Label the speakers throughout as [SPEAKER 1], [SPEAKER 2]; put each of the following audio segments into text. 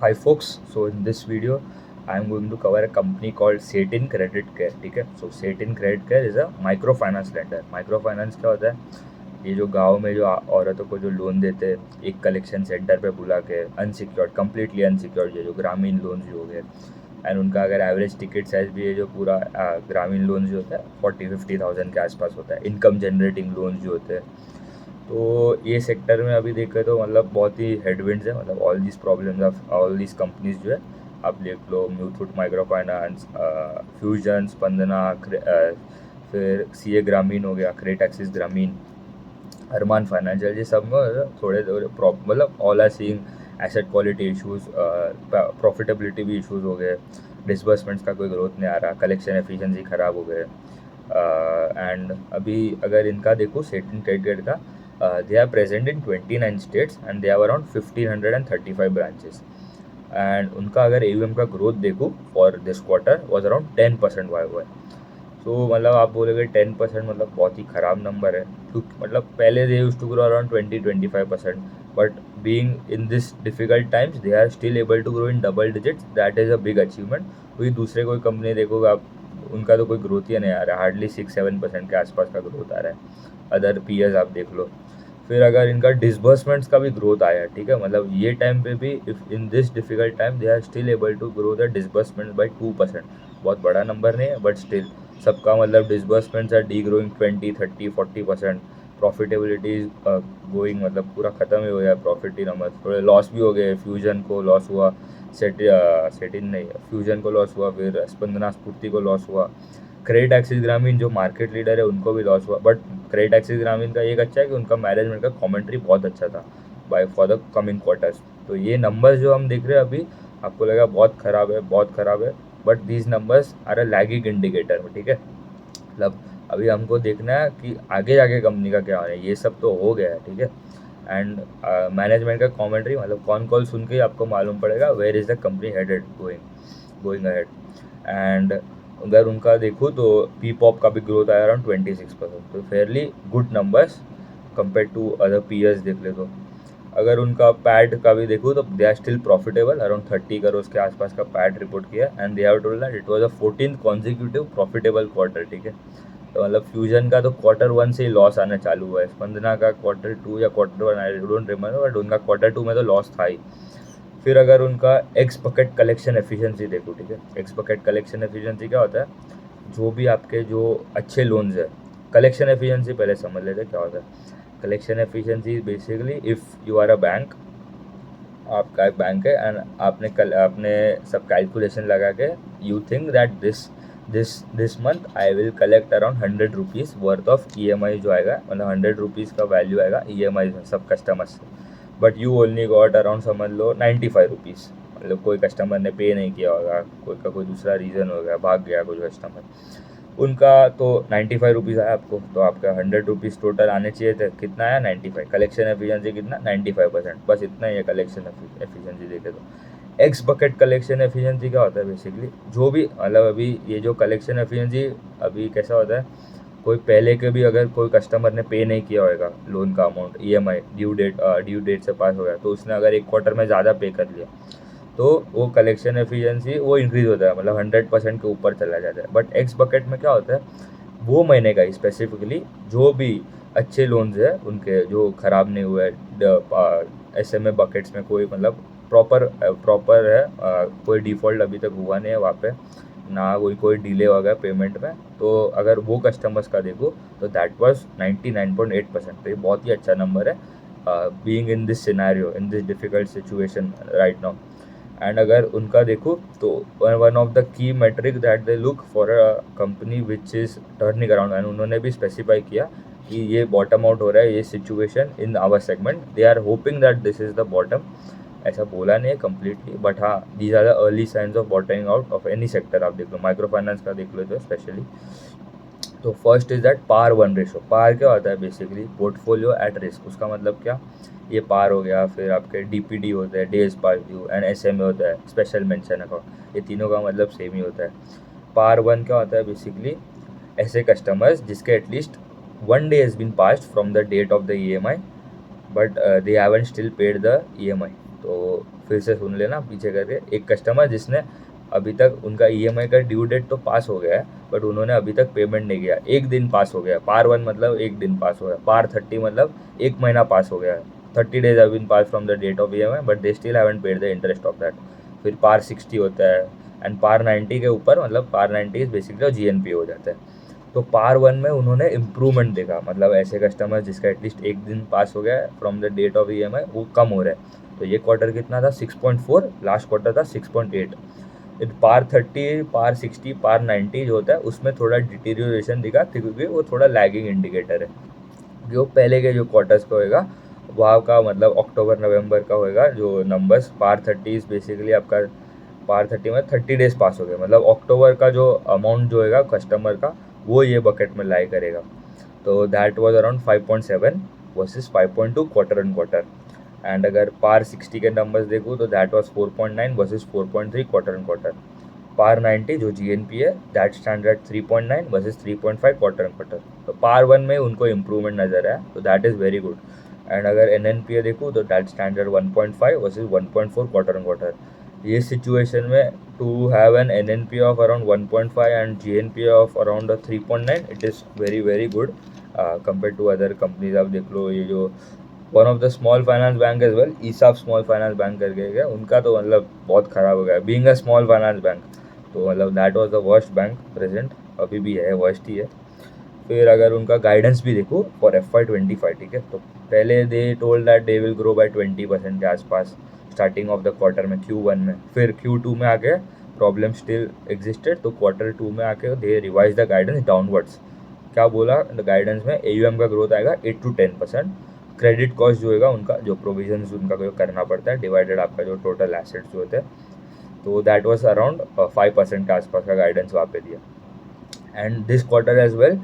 [SPEAKER 1] Hi folks, so in this video I am going to cover a company called Satin Credit Care. ठीक है, so Satin Credit Care is a micro finance lender. Micro finance क्या होता है? ये जो गांव में जो औरतों को जो लोन देते हैं एक कलेक्शन सेंटर पे बुला के, अनसिक्योर्ड, कम्प्लीटली अनसिक्योर्ड, ये जो ग्रामीण लोन जो हो गए, एंड उनका अगर एवरेज टिकट साइज भी है जो पूरा ग्रामीण लोन जो होता है 40-50,000 के आसपास होता है. इनकम जनरेटिंग लोन जो होते हैं, तो ये सेक्टर में अभी देखें तो मतलब बहुत ही हेडविंड्स है. मतलब all this problems of all this companies जो है, आप देख लो म्यूथुट माइक्रो फाइनेंस, फ्यूजन, स्पंदना, फिर सीए ग्रामीण हो गया, क्रेडिटैक्सिस ग्रामीण, अरमान फाइनेंशियल, ये सब में थोड़े थोड़े मतलब all are seeing asset quality issues, profitability भी इश्यूज हो गए, डिसबर्समेंट्स का कोई ग्रोथ नहीं आ रहा, कलेक्शन एफिशिएंसी ख़राब हो गए. एंड अभी अगर इनका देखो सेटिन क्रेडिट का, they are present in 29 states and they have around 1535 branches. And उनका अगर एयूएम का ग्रोथ देखो for this quarter was around 10% Y हुआ है. तो मतलब आप बोलोगे 10% मतलब बहुत ही ख़राब नंबर है, क्योंकि मतलब पहले they used to grow around 20-25%, but being in this difficult times they are still able to grow in double digits. That is a big achievement. क्योंकि दूसरे कोई कंपनी देखोगे आप, उनका तो कोई ग्रोथ ही नहीं आ रहा है, हार्डली 6-7% के आसपास का ग्रोथ आ रहा है. अदर पीयर्स आप देख लो. फिर अगर इनका डिसबर्समेंट्स का भी ग्रोथ आया, ठीक है, मतलब ये टाइम पे भी if in this difficult time they are still able to grow the disbursement by 2%. बहुत बड़ा नंबर नहीं है, बट स्टिल सबका मतलब disbursements R D growing 20-30-40%. Profitability is going, मतलब पूरा ख़त्म ही हो गया प्रॉफिट ही नंबर. थोड़े लॉस भी हो गए, फ्यूजन को लॉस हुआ, सेटिन नहीं, फ्यूजन को लॉस हुआ, फिर स्पंदना स्फूर्ति को लॉस हुआ. क्रेडिट एक्सिस ग्रामीण जो मार्केट लीडर है उनको भी लॉस हुआ, बट क्रेडिट एक्सिस ग्रामीण का एक अच्छा है कि उनका मैनेजमेंट का कमेंट्री बहुत अच्छा था by for the coming quarters. तो ये नंबर्स जो हम देख रहे हैं अभी, आपको लगा बहुत ख़राब है, बहुत ख़राब है, but these numbers are a lagging indicator. ठीक है, मतलब अभी हमको देखना है कि आगे जाके कंपनी का क्या हो रहा है. ये सब तो हो गया है, ठीक है, एंड मैनेजमेंट का कमेंट्री मतलब कौन कॉल सुन के आपको मालूम पड़ेगा where is the company headed going ahead. And अगर उनका देखूँ तो पी पॉप का भी ग्रोथ आया अराउंड 26%, तो fairly good numbers compare to other peers देख ले तो. अगर उनका पैड का भी देखूँ तो they are still profitable, around 30 crore के आसपास का पैड रिपोर्ट किया, and they have told that it was a 14th consecutive profitable quarter. ठीक है, तो मतलब फ्यूजन का तो क्वार्टर 1 से ही लॉस आना चालू हुआ है, स्पंदना का क्वार्टर 2 या quarter 1 I don't remember, but उनका क्वार्टर 2 में तो लॉस था ही. फिर अगर उनका एक्स बकेट कलेक्शन एफिशिएंसी देखो, ठीक है, एक्स बकेट कलेक्शन एफिशिएंसी क्या होता है, जो भी आपके जो अच्छे लोन्स है, कलेक्शन एफिशिएंसी पहले समझ लेते हैं क्या होता है. Collection efficiency basically if you are a bank, आपका एक बैंक है एंड आपने सब कैलकुलेशन लगा के you think that this month I will collect around 100 rupees worth of E M I जो आएगा, मतलब 100 रुपीज़ का वैल्यू आएगा ई एम आई सब कस्टमर्स से, but you only got around समझ लो 95 रुपीज़. मतलब कोई कस्टमर ने पे नहीं किया होगा, कोई का कोई दूसरा रीज़न हो गया, भाग गया कोई कस्टमर, उनका तो 95 रुपीज़ आया आपको, तो आपका 100 रुपीज़ टोटल आने चाहिए थे, कितना आया 95. कलेक्शन एफिशिएंसी कितना 95%, बस इतना ही है कलेक्शन एफिशिएंसी देखे तो. एक्स बकेट कलेक्शन एफिशिएंसी क्या होता है बेसिकली, जो भी मतलब अभी ये जो कलेक्शन एफिशिएंसी अभी कैसा होता है, कोई पहले के भी अगर कोई कस्टमर ने पे नहीं किया होगा लोन का अमाउंट, ईएमआई ड्यू डेट से पास हो गया, तो उसने अगर एक क्वार्टर में ज़्यादा पे कर लिया, तो वो कलेक्शन एफिशिएंसी वो इंक्रीज़ होता है, मतलब 100% के ऊपर चला जाता है. बट एक्स बकेट में क्या होता है, वो महीने का स्पेसिफिकली जो भी अच्छे लोन्स है उनके जो ख़राब नहीं हुए, एस एम ए बकेट्स में कोई मतलब प्रॉपर है, कोई डिफ़ॉल्ट अभी तक हुआ नहीं है वहाँ पे, ना कोई डिले हो गया पेमेंट में, तो अगर वो कस्टमर्स का देखो तो दैट वाज 99.8%. तो ये बहुत ही अच्छा नंबर है being in this scenario, in this difficult situation right now. And अगर उनका देखो तो one of the key metric that they look for a company which is turning around, and उन्होंने भी स्पेसिफाई किया कि ये बॉटम आउट हो रहा है ये situation in our segment, they are hoping that this is the bottom. ऐसा बोला नहीं है कम्प्लीटली, बट हाँ these are the early signs of bottoming out of any sector. आप देख लो माइक्रो फाइनेंस का देख लो तो स्पेशली. तो first is that PAR 1 ratio. PAR क्या होता है बेसिकली, पोर्टफोलियो एट रिस्क. उसका मतलब क्या, ये पार हो गया, फिर आपके डीपीडी होता है, days pass due, and SMA होता है, स्पेशल मेंशन अकाउंट, ये तीनों का मतलब सेम ही होता है. पार 1 क्या होता है बेसिकली, ऐसे कस्टमर्स जिसके at least 1 day has been passed from the date of the E M I, but they haven't still paid the E M I. तो फिर से सुन लेना पीछे करके। एक कस्टमर जिसने अभी तक उनका ईएमआई का ड्यू डेट तो पास हो गया है, बट उन्होंने अभी तक पेमेंट नहीं किया। एक दिन पास हो गया, पार 1 मतलब एक दिन पास हो गया, पार 30 मतलब एक महीना पास हो गया है। 30 days have been pass from the date of EMI, but they still haven't paid the interest of that. फिर पार 60 होता है, एंड पार 90 के ऊपर मतलब पार 90 इज बेसिकली जीएनपी हो जाता है। तो पार 1 में उन्होंने इम्प्रूवमेंट देखा, मतलब ऐसे कस्टमर जिसका एटलीस्ट एक दिन पास हो गया है from the date of EMI, वो कम हो रहा है। तो ये क्वार्टर कितना था? 6.4, लास्ट क्वार्टर था 6.8। पार 30, पार 60, पार 90 जो होता है उसमें थोड़ा डिटीरियोरेशन दिखा, क्योंकि वो थोड़ा लैगिंग इंडिकेटर है। जो पहले के जो क्वार्टर्स का होएगा वहाँ का, मतलब अक्टूबर नवंबर का होएगा जो नंबर्स, पार 30 बेसिकली आपका पार 30 में 30 डेज पास हो गए, मतलब अक्टूबर का जो अमाउंट जो होएगा कस्टमर का वो ये बकेट में लाई करेगा। तो that was around 5.7 versus 5.2 quarter on quarter. And अगर पार 60 के नंबर्स देखूँ तो that was 4.9 versus 4.3 quarter on quarter. PAR 90 जो जीएनपी है that stand at 3.9 versus 3.5 quarter on quarter. तो पार 1 में उनको इम्प्रूवमेंट नजर आया, तो that is very good. And अगर एनएनपीए देखूँ तो that stand at 1.5 versus 1.4 quarter on quarter. ये सिचुएशन में to have an NNP of around 1.5 and GNP of around 3.9, it is very very good compare to other companies. आप देख लो ये जो one of the small finance bank as well, ESAF small finance bank करके गया, उनका तो मतलब बहुत ख़राब हो गया being a small finance bank. तो मतलब that was the worst bank present, अभी भी है, वर्स्ट ही है। फिर अगर उनका गाइडेंस भी देखो फॉर FY25, ठीक है, तो पहले they told that they will grow by 20% के आसपास स्टार्टिंग ऑफ द क्वार्टर में Q1 में। फिर Q2 में आके प्रॉब्लम स्टिल एग्जिस्टेड, तो क्वार्टर 2 में आके दे रिवाइज द गाइडेंस डाउनवर्ड्स। क्या बोला द गाइडेंस में? AUM का ग्रोथ आएगा 8 to 10%। क्रेडिट कॉस्ट जो होगा उनका, जो प्रोविजन उनका जो करना पड़ता है डिवाइडेड आपका जो टोटल एसेट्स जो होते हैं, तो दैट वाज अराउंड 5% के आसपास का गाइडेंस वहाँ पे दिया। And this quarter as well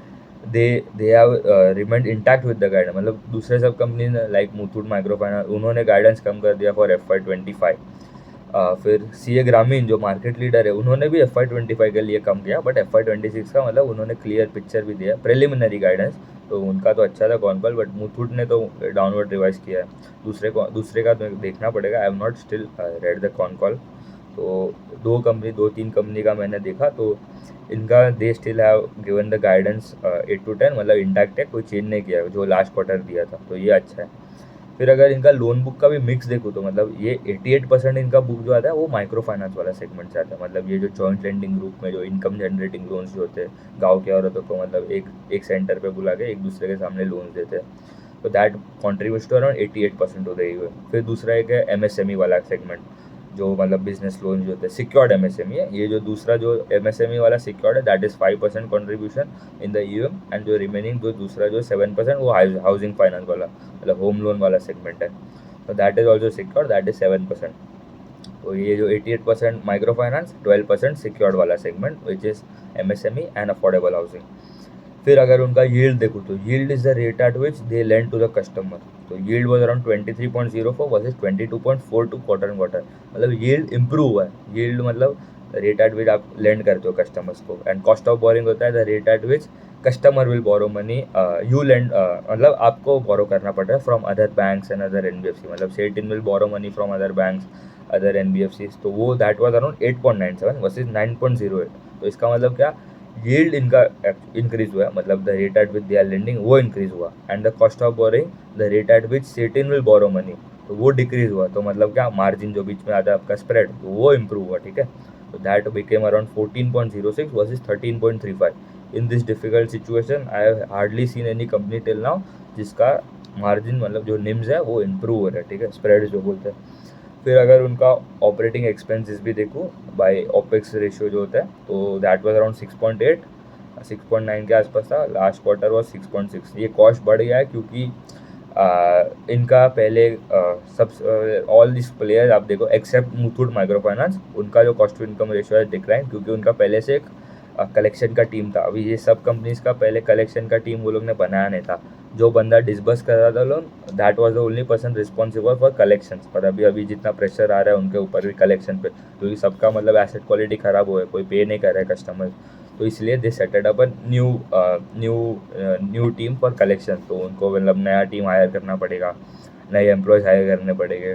[SPEAKER 1] they have remained intact with the guidance. मतलब दूसरे सब company like Muthoot micro finance उन्होंने गाइडेंस कम कर दिया फॉर FY25। फिर सीए ग्रामीण जो मार्केट लीडर है उन्होंने भी FY25 के लिए कम किया, बट FY26 का मतलब उन्होंने क्लियर पिक्चर भी दिया, प्रिलिमिनरी गाइडेंस। तो उनका तो अच्छा था कॉन कॉल, बट मुथूट ने तो डाउनवर्ड रिवाइज किया है। दूसरे का तो देखना पड़ेगा, I have not still read the con call. तो दो तीन कंपनी का मैंने देखा, तो इनका they still have given the guidance 8 to 10, मतलब इंटैक्ट है, कोई चेंज नहीं किया है जो लास्ट क्वार्टर दिया था, तो ये अच्छा है। फिर अगर इनका लोन बुक का भी मिक्स देखो तो मतलब ये 88% इनका बुक जो आता है वो माइक्रो फाइनेंस वाला सेगमेंट से आता है। मतलब ये जो जॉइंट लेंडिंग ग्रुप में जो इनकम जनरेटिंग लोन्स जो होते हैं गाँव के औरतों को, मतलब एक सेंटर पे बुला के एक दूसरे के सामने लोन्स देते हैं, तो दैट कॉन्ट्रीब्यूट टू अराउंड 88% हो रही है। फिर दूसरा एक है MSME वाला सेगमेंट, जो मतलब बिजनेस लोन जो होते हैं, सिक्योर्ड MSME है ये। जो दूसरा जो MSME वाला सिक्योर्ड है that is 5% contribution in the EM, and जो रिमेनिंग जो दूसरा जो 7% वो हाउसिंग फाइनेंस वाला, मतलब होम लोन वाला सेगमेंट है, तो that is also secured, that is 7%। तो ये जो 88% माइक्रो फाइनेंस, 12% सिक्योर्ड वाला segment which is MSME and affordable housing. फिर अगर उनका यील्ड देखो तो yield is the rate at which they lend to the customer. तो yield was around 23.04 versus 22.42 quarter and quarter, मतलब यील्ड इंप्रूव हुआ है। यील्ड मतलब रेट एट विच आप लेंड करते हो कस्टमर्स को, एंड कॉस्ट ऑफ बोरिंग होता है the rate at which customer will borrow money, you lend, मतलब आपको बोरो करना पड़ रहा है from other banks and other NBFC, मतलब Satin will borrow money from other banks other NBFCs। तो वो दैट वाज अराउंड 8.97 वर्सेस 9.08। तो इसका मतलब क्या, यील्ड इनका इंक्रीज हुआ है, मतलब the rate at which they are lending वो इंक्रीज हुआ, and the cost of borrowing the rate at which Satin will borrow money, तो वो डिक्रीज हुआ। तो मतलब क्या, मार्जिन जो बीच में आता है आपका स्प्रेड, तो वो इम्प्रूव हुआ, ठीक है। तो that became around 14.06 versus 13.35। In this difficult situation I have hardly seen any company till now जिसका मार्जिन, मतलब जो निम्स है वो इम्प्रूव हो रहा है, ठीक है, स्प्रेड जो बोलते हैं। फिर अगर उनका ऑपरेटिंग एक्सपेंसेस भी देखो बाय OPEX रेशियो जो होता है, तो दैट वाज अराउंड 6.8, 6.9 के आसपास था, लास्ट क्वार्टर वाज 6.6। ये कॉस्ट बढ़ गया है क्योंकि इनका पहले सब ऑल दिस प्लेयर्स आप देखो एक्सेप्ट मुथूट माइक्रो फाइनेंस, उनका जो कॉस्ट टू इनकम रेशियो है डिक्लाइन, क्योंकि उनका पहले से एक कलेक्शन का टीम था। अभी ये सब कंपनीज का पहले कलेक्शन का टीम वो लोग ने बनाया नहीं था। जो बंदा डिसबर्स कर रहा था loan, that was the only person responsible for collections. पर अभी अभी जितना प्रेशर आ रहा है उनके ऊपर भी कलेक्शन पे, क्योंकि सबका मतलब एसेट क्वालिटी खराब हो है, कोई पे नहीं कर रहा है कस्टमर, तो इसलिए they setted up new team for collection. तो उनको मतलब नया टीम हायर करना पड़ेगा, नए एम्प्लॉयज़ हायर करने पड़ेंगे,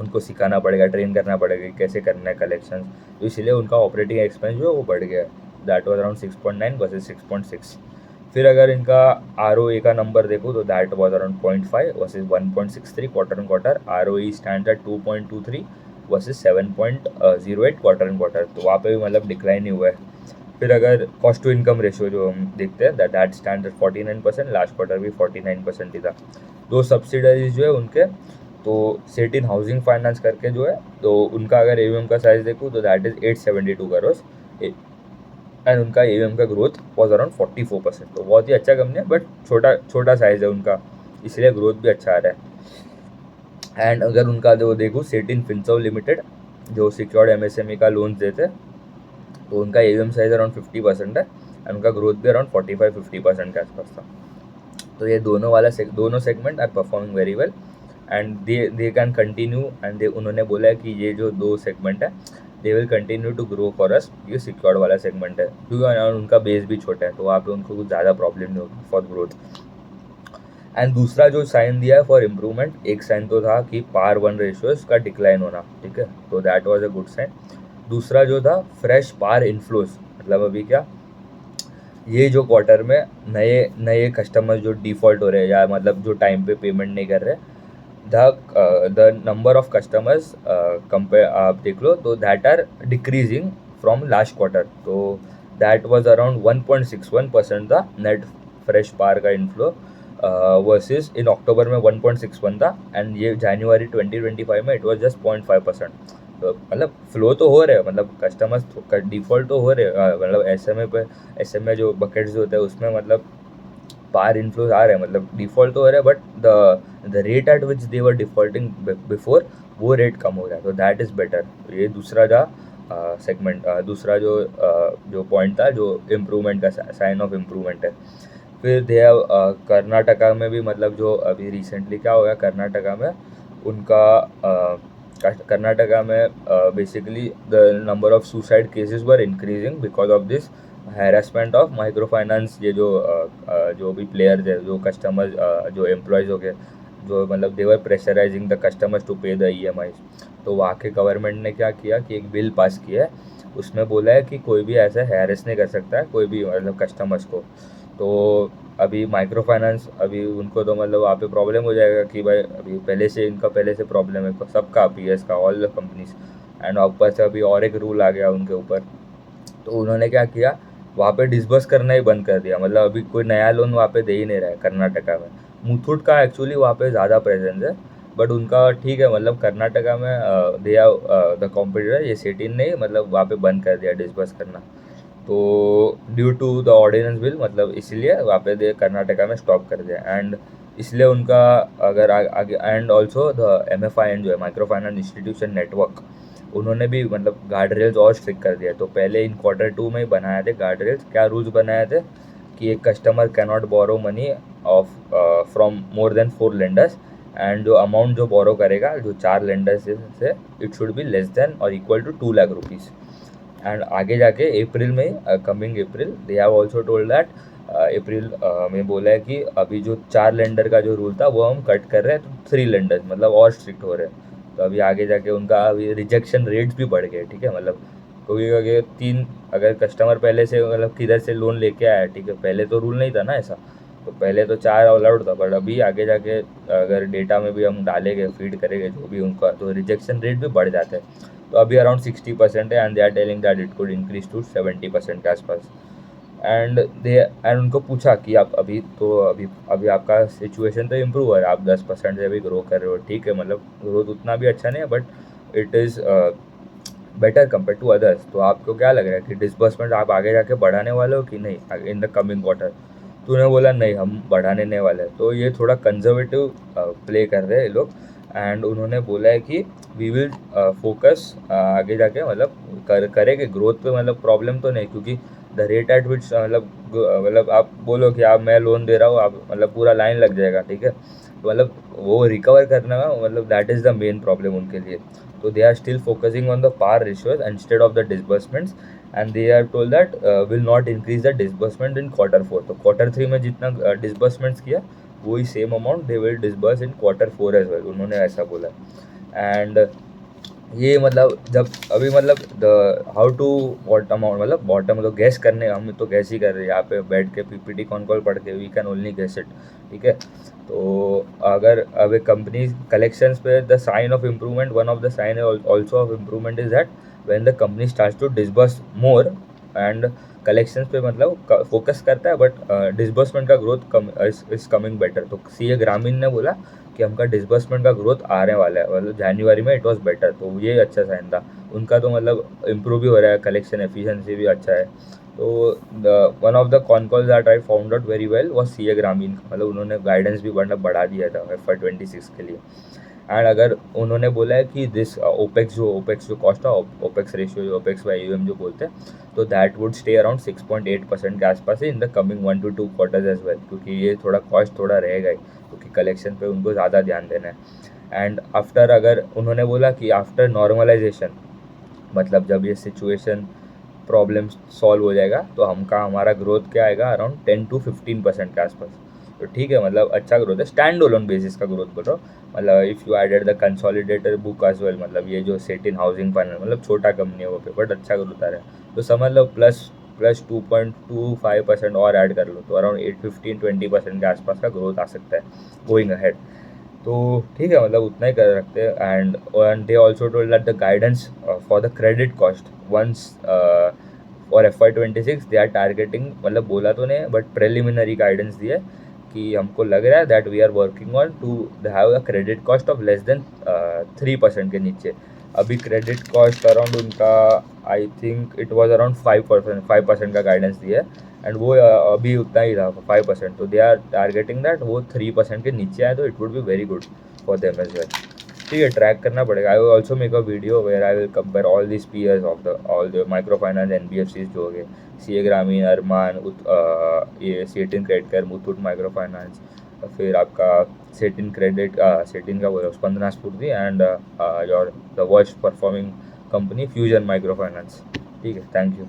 [SPEAKER 1] उनको सिखाना पड़ेगा, ट्रेन करना पड़ेगा कि कैसे करना है कलेक्शन, तो इसलिए उनका ऑपरेटिंग एक्सपेंस जो है वो बढ़ गया है। That was around 6.9 versus 6.6। फिर अगर इनका ROA का नंबर देखो तो that was around 0.5 versus 1.63 quarter and quarter. ROE stand at 2.23 versus 7.08 quarter and quarter, तो वहाँ पे भी मतलब डिक्लाइन ही हुआ है। फिर अगर कॉस्ट टू इनकम रेशियो जो हम देखते हैं that stand eight 49%, last quarter भी 49% ही था। दो सब्सिडरीज जो है उनके, तो सेटिन हाउसिंग फाइनेंस करके जो है, तो उनका अगर AUM का साइज देखूँ तो दैट इज 872 करोड़ एंड उनका AUM का ग्रोथ वॉज अराउंड 44%। तो बहुत ही अच्छा कंपनी है, बट छोटा छोटा साइज है उनका, इसलिए ग्रोथ भी अच्छा आ रहा है। एंड अगर उनका जो देखूँ सेटिन फिनसर्व लिमिटेड जो सिक्योर्ड MSME का लोन देते हैं, तो उनका AUM साइज अराउंड 50% है एंड उनका ग्रोथ भी अराउंड 45-50% के आसपास था। तो ये दोनों segment are performing very well and they can continue एंड उन्होंने बोला है कि ये जो दो सेगमेंट है they will continue to grow for us. ये सिक्योर्ड वाला सेगमेंट है क्योंकि उनका बेस भी छोटा है, तो वहाँ पे उनको कुछ ज़्यादा प्रॉब्लम नहीं होगी फॉर ग्रोथ। एंड दूसरा जो साइन दिया है फॉर इम्प्रूवमेंट, एक साइन तो था कि PAR 1 रेशियो का डिक्लाइन होना, ठीक है, तो that was a good sign. दूसरा जो था फ्रेश PAR इनफ्लोज, मतलब अभी क्या ये जो क्वार्टर में नए नए कस्टमर्स जो डिफ़ॉल्ट हो रहे हैं या मतलब जो टाइम पे पेमेंट नहीं कर रहे, the number of customers compare आप देख लो तो that are decreasing from last quarter, तो दैट वाज अराउंड 1.61% था नेट फ्रेश पार का इनफ्लो वर्सेस इन अक्टूबर में 1.61 था एंड ये जनवरी 2025 में इट वाज जस्ट 0.5%। तो मतलब फ्लो तो हो रहे हैं, मतलब कस्टमर्स डिफ़ॉल्ट तो हो रहे हैं, मतलब SMA जो बकेट्स होते हैं उसमें मतलब पार इन्फ्लोज आ रहे हैं, मतलब डिफ़ॉल्ट तो हो रहा है, but the rate at which they were defaulting before वो रेट कम हो रहा है, तो दैट इज़ बेटर। ये दूसरा था सेगमेंट, दूसरा जो पॉइंट था जो इम्प्रूवमेंट का साइन ऑफ इम्प्रूवमेंट है। फिर दे हैव कर्नाटका में भी, मतलब जो अभी रिसेंटली क्या हो गया कर्नाटका में, उनका कर्नाटका में basically the number of suicide cases were increasing because of this harassment of micro finance. ये जो भी प्लेयर्स है, जो कस्टमर्स, जो एम्प्लॉयज़ हो गए, जो मतलब देवर प्रेशराइजिंग द कस्टमर्स टू पे द EMIs। तो वहाँ के गवर्नमेंट ने क्या किया कि एक बिल पास किया है, उसमें बोला है कि कोई भी ऐसा हैरेस नहीं कर सकता है कोई भी मतलब कस्टमर्स को। तो अभी माइक्रो फाइनेंस, अभी उनको तो मतलब वहाँ पे प्रॉब्लम हो जाएगा कि भाई अभी पहले से प्रॉब्लम है सबका, PS का, ऑल द कंपनीज, एंड ऊपर से अभी और एक रूल आ गया उनके ऊपर। तो उन्होंने क्या किया, वहाँ पे डिसबर्स करना ही बंद कर दिया, मतलब अभी कोई नया लोन वहाँ पे दे ही नहीं रहा है कर्नाटका में। मुथूट का एक्चुअली वहाँ पे ज़्यादा प्रेजेंस है, बट उनका ठीक है, मतलब कर्नाटका में दे हैव द कॉम्पिटिटर, ये सेटिन ने मतलब वहाँ पे बंद कर दिया डिसबर्स करना। तो due to the ordinance bill, मतलब इसलिए वहाँ पे दे कर्नाटका में स्टॉप कर दिया एंड इसलिए उनका अगर आगे एंड ऑल्सो द MFIN जो है माइक्रो फाइनेंस इंस्टीट्यूशन नेटवर्क, उन्होंने भी मतलब गार्ड रेल्स और स्ट्रिक्ट कर दिया। तो पहले इन Q2 में ही बनाए थे गार्ड रेल्स, क्या रूल्स बनाए थे कि एक customer can not borrow money of from more than 4 lenders and जो अमाउंट जो बोरो करेगा जो 4 लेंडर्स से it should be less than और equal to 2 lakh rupees. And आगे जाके अप्रैल में, coming April, they have also told that April में बोला है कि अभी जो 4 लेंडर का जो रूल था वो हम कट कर रहे हैं, तो 3 लेंडर्स मतलब और स्ट्रिक्ट हो रहे हैं। तो अभी आगे जाके उनका अभी रिजेक्शन रेट्स भी बढ़ गए, ठीक है, मतलब क्योंकि अगर 3 अगर कस्टमर पहले से मतलब किधर से लोन लेके आया, ठीक है, पहले तो रूल नहीं था ना ऐसा, तो पहले तो 4 अलाउड था, बट अभी आगे जाके अगर डेटा में भी हम डालेंगे, फीड करेंगे जो भी उनका, तो रिजेक्शन रेट भी बढ़ जाता है। तो अभी अराउंड 60% है and they are telling that it could increase to 70% के आसपास। एंड उनको पूछा कि आप अभी आपका सिचुएशन तो इम्प्रूव हो रहा है, आप 10% से भी ग्रो कर रहे हो, ठीक है, मतलब ग्रोथ उतना भी अच्छा नहीं है, but it is better compare to others. तो आपको क्या लग रहा है कि डिसबर्समेंट आप आगे जाके बढ़ाने वाले हो कि नहीं इन द कमिंग क्वार्टर? तो उन्होंने बोला नहीं, हम बढ़ाने नहीं वाले। तो ये थोड़ा कंजर्वेटिव प्ले कर रहे हैं ये लोग एंड उन्होंने बोला है कि वी विल फोकस आगे जाके मतलब करेंगे ग्रोथ पे, मतलब प्रॉब्लम तो नहीं, क्योंकि द रेट एट विच मतलब आप बोलो कि आप मैं लोन दे रहा हूँ, आप मतलब पूरा लाइन लग जाएगा, ठीक है, तो मतलब वो रिकवर करना मतलब that is the main problem उनके लिए। तो they are still focusing on the PAR ratios instead of the disbursements and they are told that will not increase the disbursement in Q4। तो Q3 में जितना disbursements किया वही same amount they will disburse in Q4 as well, उन्होंने ऐसा बोला। And ये मतलब जब अभी मतलब the how to what amount मतलब बॉटम मतलब गैस करने हम तो गैस ही कर रहे हैं यहाँ पे बैठ के पीपीटी कॉन कॉल पढ़ के we can only guess it, ठीक है। तो अगर अब एक कंपनी कलेक्शंस पे the sign of improvement, one of the sign also of improvement is that when the company starts to disburse more and collections पे मतलब फोकस करता है बट डिसबर्समेंट का ग्रोथ कम इज कमिंग बेटर। तो CA Grameen ने बोला कि हमका डिसबर्समेंट का ग्रोथ आने वाला है, मतलब जनवरी में इट वाज बेटर, तो ये अच्छा साइन था उनका। तो मतलब इम्प्रूव भी हो रहा है, कलेक्शन एफिशिएंसी भी अच्छा है। तो one of the con calls that I found out very well was CA ग्रामीण, मतलब उन्होंने गाइडेंस भी मतलब बढ़ा दिया था FY26 के लिए। एंड अगर उन्होंने बोला है कि दिस ओपेक्स जो कॉस्ट है, ओपेक्स रेशियो जो ओपेक्स बाई यूएम जो बोलते हैं, तो दैट वुड स्टे अराउंड 6.8% के आसपास in the coming 1 to 2 quarters as well, क्योंकि ये थोड़ा कॉस्ट थोड़ा रहेगा ही, क्योंकि कलेक्शन पे उनको ज़्यादा ध्यान देना है। एंड आफ्टर अगर उन्होंने बोला कि आफ्टर नॉर्मलाइजेशन, मतलब जब ये सिचुएशन प्रॉब्लम सॉल्व हो जाएगा तो हमारा ग्रोथ क्या आएगा अराउंड 10 to 15% के आसपास। तो ठीक है, मतलब अच्छा ग्रोथ है, स्टैंड अलोन बेसिस का ग्रोथ बोल रहा हूँ। मतलब if you added the consolidated book as well, मतलब ये जो सेट इन हाउसिंग फाइनेंस मतलब छोटा कंपनी है वो पे, बट अच्छा ग्रोथ आ रहा है, तो समझ लो प्लस प्लस 2.25% और ऐड कर लो तो अराउंड 8 15 20% के आसपास का ग्रोथ आ सकता है गोइंग अहेड। तो ठीक है, मतलब उतना ही कर रखते हैं। And they also told that the guidance for the credit cost once और FY26 दे आर टारगेटिंग, मतलब बोला तो नहीं बट प्रेलिमिनरी गाइडेंस दिया है कि हमको लग रहा है that we are working on to have a credit cost of less than 3% के नीचे। अभी क्रेडिट कॉस्ट अराउंड उनका I think it was around 5% का गाइडेंस दिया है, एंड वो अभी उतना ही था 5%। तो दे आर टारगेटिंग दैट वो 3% के नीचे आए तो it would be very good for them as well. ठीक है, ट्रैक करना पड़ेगा। I will also make a video where I will compare all this peers of the all the micro finance NBFCs जो हो गए, सीए ग्रामीण, अरमान, ये Satin credit care, Muthoot micro finance, फिर आपका सेटिन का बोला Spandana Sphoorty, and your the worst performing company fusion micro finance. ठीक है, थैंक यू।